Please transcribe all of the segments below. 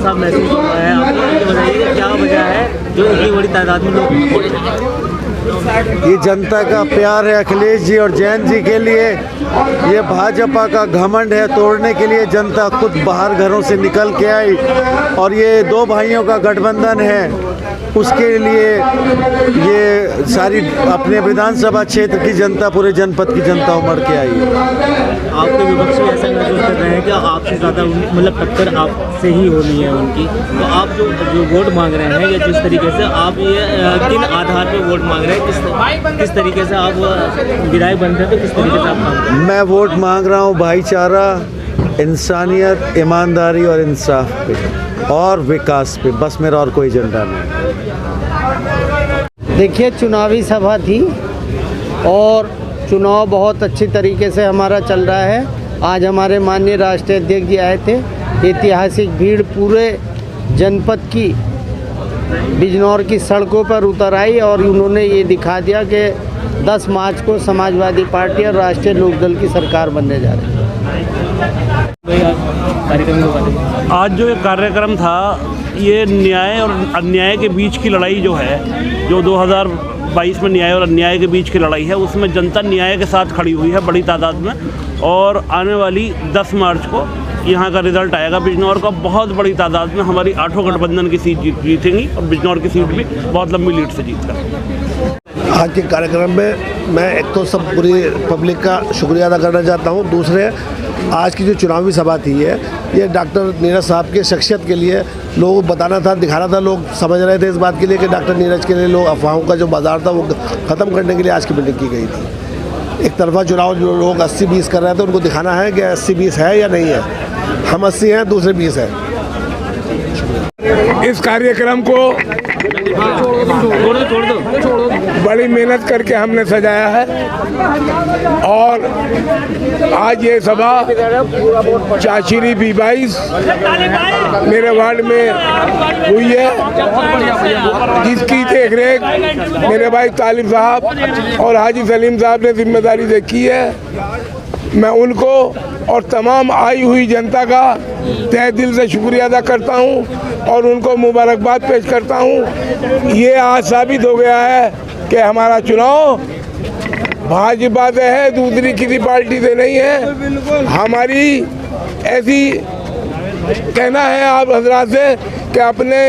साहब महसूस हो रहा है आपको, बताइए क्या वजह है जो इतनी बड़ी तादाद में लोग? ये जनता का प्यार है अखिलेश जी और जयंत जी के लिए। ये भाजपा का घमंड है, तोड़ने के लिए जनता खुद बाहर घरों से निकल के आई और ये दो भाइयों का गठबंधन है, उसके लिए ये सारी अपने विधानसभा क्षेत्र की जनता, पूरे जनपद की जनता उमड़ के आई है। आपके विपक्षी ऐसा महसूस कर रहे हैं कि आपसे ज़्यादा मतलब टक्कर आपसे ही होनी है उनकी, तो आप जो वोट मांग रहे हैं या जिस तरीके से आप ये किन आधार पर वोट मांग रहे हैं, किस तरीके से आप विधायक बन रहे हैं, तो किस तरीके से आप मांग रहे हैं? मैं वोट मांग रहा हूँ भाईचारा, इंसानियत, ईमानदारी और इंसाफ पे और विकास पे, बस मेरा और कोई एजेंडा नहीं। देखिए, चुनावी सभा थी और चुनाव बहुत अच्छी तरीके से हमारा चल रहा है। आज हमारे माननीय राष्ट्रीय अध्यक्ष जी आए थे। ऐतिहासिक भीड़ पूरे जनपद की बिजनौर की सड़कों पर उतर आई और उन्होंने ये दिखा दिया कि 10 मार्च को समाजवादी पार्टी और राष्ट्रीय लोकदल की सरकार बनने जा रही है। आज जो ये कार्यक्रम था, ये न्याय और अन्याय के बीच की लड़ाई जो है, जो 2022 में न्याय और अन्याय के बीच की लड़ाई है, उसमें जनता न्याय के साथ खड़ी हुई है बड़ी तादाद में। और आने वाली 10 मार्च को यहाँ का रिज़ल्ट आएगा बिजनौर का, बहुत बड़ी तादाद में हमारी 8 गठबंधन की सीट जीतेंगी और बिजनौर की सीट भी बहुत लंबी लीड से जीत कर। आज के कार्यक्रम में मैं एक तो सब पूरी पब्लिक का शुक्रिया अदा करना चाहता हूँ। दूसरे, आज की जो चुनावी सभा थी ये डॉक्टर नीरज साहब की शख्सियत के लिए लोगों को बताना था, दिखाना था। लोग समझ रहे थे इस बात के लिए कि डॉक्टर नीरज के लिए लोग अफवाहों का जो बाजार था वो ख़त्म करने के लिए आज की मीटिंग की गई थी। एक तरफा चुनाव जो लोग 80-20 कर रहे थे, उनको दिखाना है कि 80-20 है या नहीं है। हम 80 हैं, दूसरे 20 हैं। इस कार्यक्रम को बड़ी मेहनत करके हमने सजाया है और आज ये सभा चाचीरी B22 मेरे वार्ड में हुई है, जिसकी देखरेख मेरे भाई तालिब साहब और हाजी सलीम साहब ने जिम्मेदारी देखी है। मैं उनको और तमाम आई हुई जनता का तहे दिल से शुक्रिया अदा करता हूं और उनको मुबारकबाद पेश करता हूं। ये आज साबित हो गया है कि हमारा चुनाव भाजपा से है, दूसरी किसी पार्टी से नहीं है। हमारी ऐसी कहना है आप हजरात से कि अपने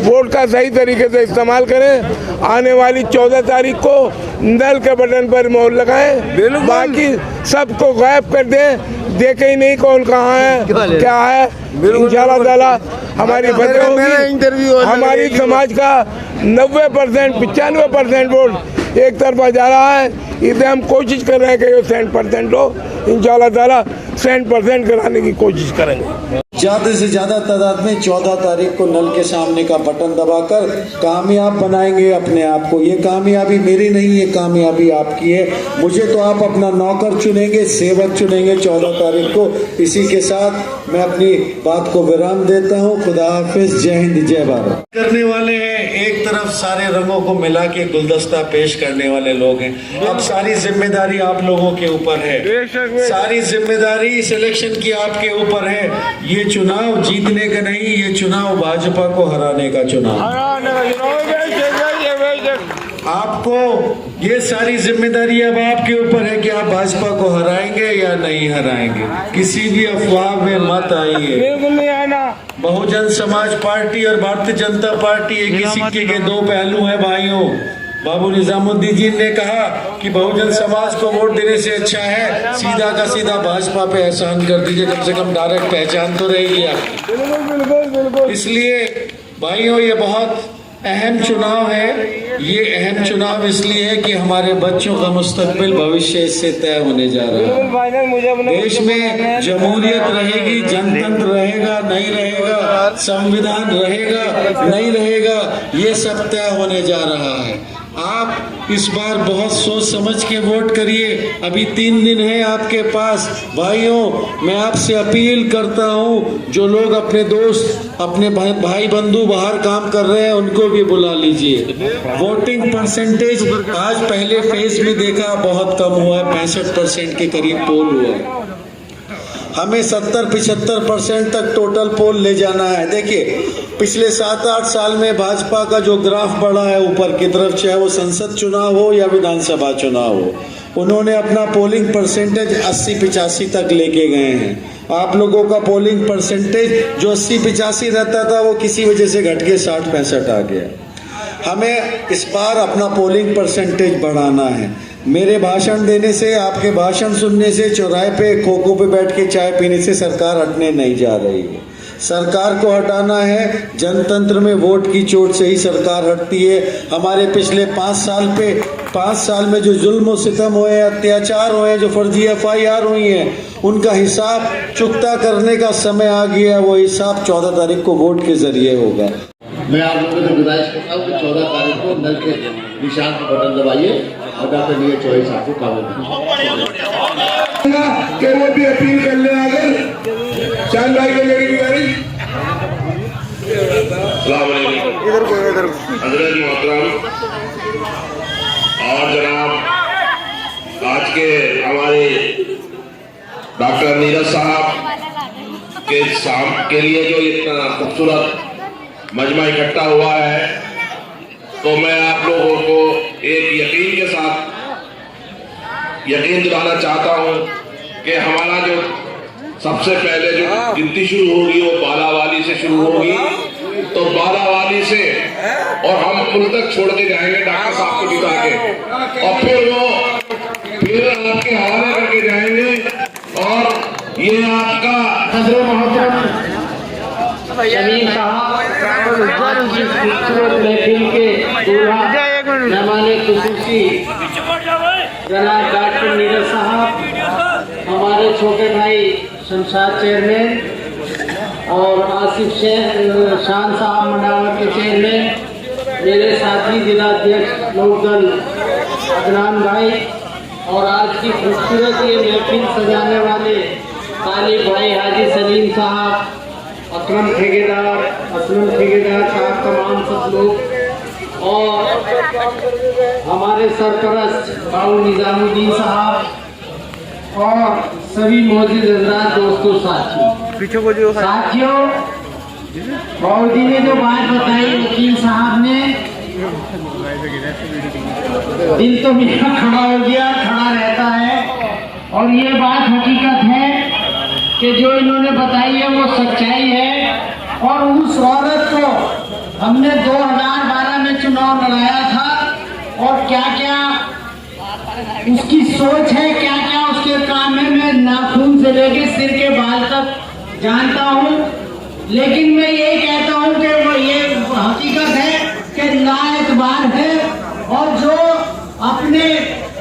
वोट का सही तरीके से इस्तेमाल करें। आने वाली 14 तारीख को नल के बटन पर मोहर लगाएं, बाकी सबको गायब कर दें, देखे ही नहीं कौन कहाँ है क्या है। इंशाल्लाह ताला हमारी फतेह होगी। हमारी समाज का 90% 95% वोट एक तरफा जा रहा है, इसे हम कोशिश कर रहे हैं कि ये 100% हो। इंशाल्लाह ताला 100% कराने की कोशिश करेंगे। ज़्यादा से ज़्यादा तादाद में 14 तारीख को नल के सामने का बटन दबाकर कामयाब बनाएंगे अपने आप को। ये कामयाबी मेरी नहीं है, कामयाबी आपकी है। मुझे तो आप अपना नौकर चुनेंगे, सेवक चुनेंगे 14 तारीख को। इसी के साथ मैं अपनी बात को विराम देता हूँ। खुदा हाफिज, जय हिंद, जय भारत। करने वाले हैं, एक तरफ सारे रंगों को मिला के गुलदस्ता पेश करने वाले लोग हैं। अब सारी जिम्मेदारी आप लोगों के ऊपर है, सारी जिम्मेदारी इस इलेक्शन की आपके ऊपर है। ये चुनाव जीतने का नहीं, ये चुनाव भाजपा को हराने का चुनाव। आपको ये सारी जिम्मेदारी अब आपके ऊपर है कि आप भाजपा को हराएंगे या नहीं हराएंगे। किसी भी अफवाह में मत आइए। बहुजन समाज पार्टी और भारतीय जनता पार्टी एक ही सिक्के के दो पहलू है भाइयों। बाबू निजामुद्दीन ने कहा कि बहुजन समाज को वोट देने से अच्छा है सीधा का सीधा भाजपा पे एहसान कर दीजिए, कम से कम डायरेक्ट पहचान तो रहेगी आपकी। इसलिए भाइयों ये बहुत अहम चुनाव है। ये अहम चुनाव इसलिए है कि हमारे बच्चों का मुस्तकबिल भविष्य इससे तय होने जा रहा है। देश में जमहूरियत रहेगी, जनतंत्र रहेगा नहीं रहेगा, संविधान रहेगा नहीं रहेगा, ये सब तय होने जा रहा है। आप इस बार बहुत सोच समझ के वोट करिए। अभी 3 दिन है आपके पास। भाइयों मैं आपसे अपील करता हूं, जो लोग अपने दोस्त अपने भाई बंधु बाहर काम कर रहे हैं उनको भी बुला लीजिए। वोटिंग परसेंटेज आज पहले फेज में देखा बहुत कम हुआ है, 65% के करीब पोल हुआ है। हमें 70-75% तक टोटल पोल ले जाना है। देखिए पिछले 7-8 साल में भाजपा का जो ग्राफ बढ़ा है ऊपर की तरफ, चाहे वो संसद चुनाव हो या विधानसभा चुनाव हो, उन्होंने अपना पोलिंग परसेंटेज 80-85 तक लेके गए हैं। आप लोगों का पोलिंग परसेंटेज जो 80-85 रहता था वो किसी वजह से घट के 60-65 आ गया। हमें इस बार अपना पोलिंग परसेंटेज बढ़ाना है। मेरे भाषण देने से, आपके भाषण सुनने से, चौराहे पे खोखो पे बैठ के चाय पीने से सरकार हटने नहीं जा रही है। सरकार को हटाना है। जनतंत्र में वोट की चोट से ही सरकार हटती है। हमारे पिछले 5 साल में जो जुल्म सितम हुए हैं, अत्याचार हुए हैं, जो फर्जी FIR हुई हैं, उनका हिसाब चुकता करने का समय आ गया है। वो हिसाब 14 तारीख को वोट के जरिए होगा। मैं आप लोगों से गुजारिश करता हूँ कि 14 तारीख को नल के निशान पर बटन दबाइए और डॉक्टर नीरज चौधरी साहब को काबू के वो भी अपील कर ले आगे चांद भाई के मेरी गुजारिश। हजरत मोहतरम और जनाब आज के हमारे डॉक्टर नीरज साहब के शाम के लिए जो इतना खूबसूरत मजमा इकट्ठा हुआ है, तो मैं आप लोगों को एक यकीन के साथ यकीन दिलाना चाहता हूं कि हमारा जो सबसे पहले जो गिनती शुरू होगी वो बालावाली से शुरू होगी। तो बालावाली से और हम पुल तक छोड़ के जाएंगे डॉक्टर साहब को जिता के, और फिर आपके हवाले करके जाएंगे। और ये आपका हजरत मोहतरम सलीम साहब खूबसूरत महफिल के दूल्हा मेहमाने खुसूसी जनाब डॉक्टर नीरज साहब, हमारे छोटे भाई शमशाद चेयरमैन और आसिफ शान साहब मंडावा के चेयरमैन, मेरे साथी जिलाध्यक्ष लोकदल अदनान भाई, और आज की खूबसूरत ये महफिल सजाने वाले तालिब भाई हाजी सलीम साहब, असलम ठेकेदार साहब, तमाम सब लोग, और हमारे सरपरस्त बाबू निजामुद्दीन साहब और सभी मौजूद हजरात, दोस्तों, साथियों, बाबू जी ने जो बात बताई वकील साहब ने, दिल तो मेरा खड़ा हो गया, खड़ा रहता है। और ये बात हकीकत है कि जो इन्होंने बताई है वो सच्चाई है। और उस औरत को हमने 2012 में चुनाव लड़ाया था, और क्या क्या उसकी सोच है, क्या क्या उसके काम है, मैं नाखून से लेके सिर के बाल तक जानता हूँ। लेकिन मैं ये कहता हूँ कि वो ये हकीकत है कि लाएतबार है, और जो अपने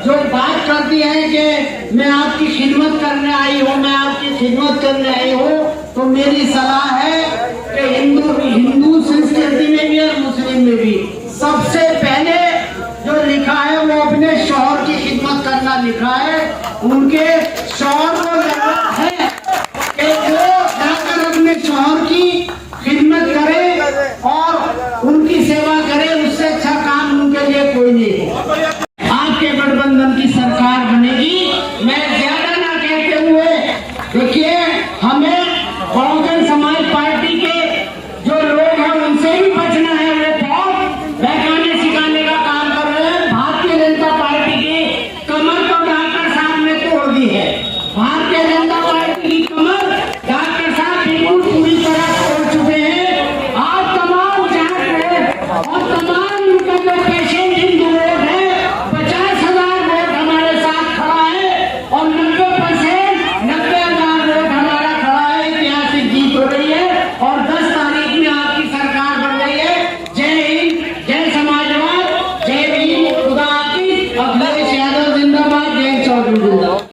जो बात करती है कि मैं आपकी खिदमत करने आई हूँ, मैं आपकी खिदमत करने आई हूँ, तो मेरी सलाह है कि हिंदू संस्कृति में भी और मुस्लिम में भी सबसे पहले जो लिखा है वो अपने शौहर की खिदमत करना लिखा है। उनके शौहर को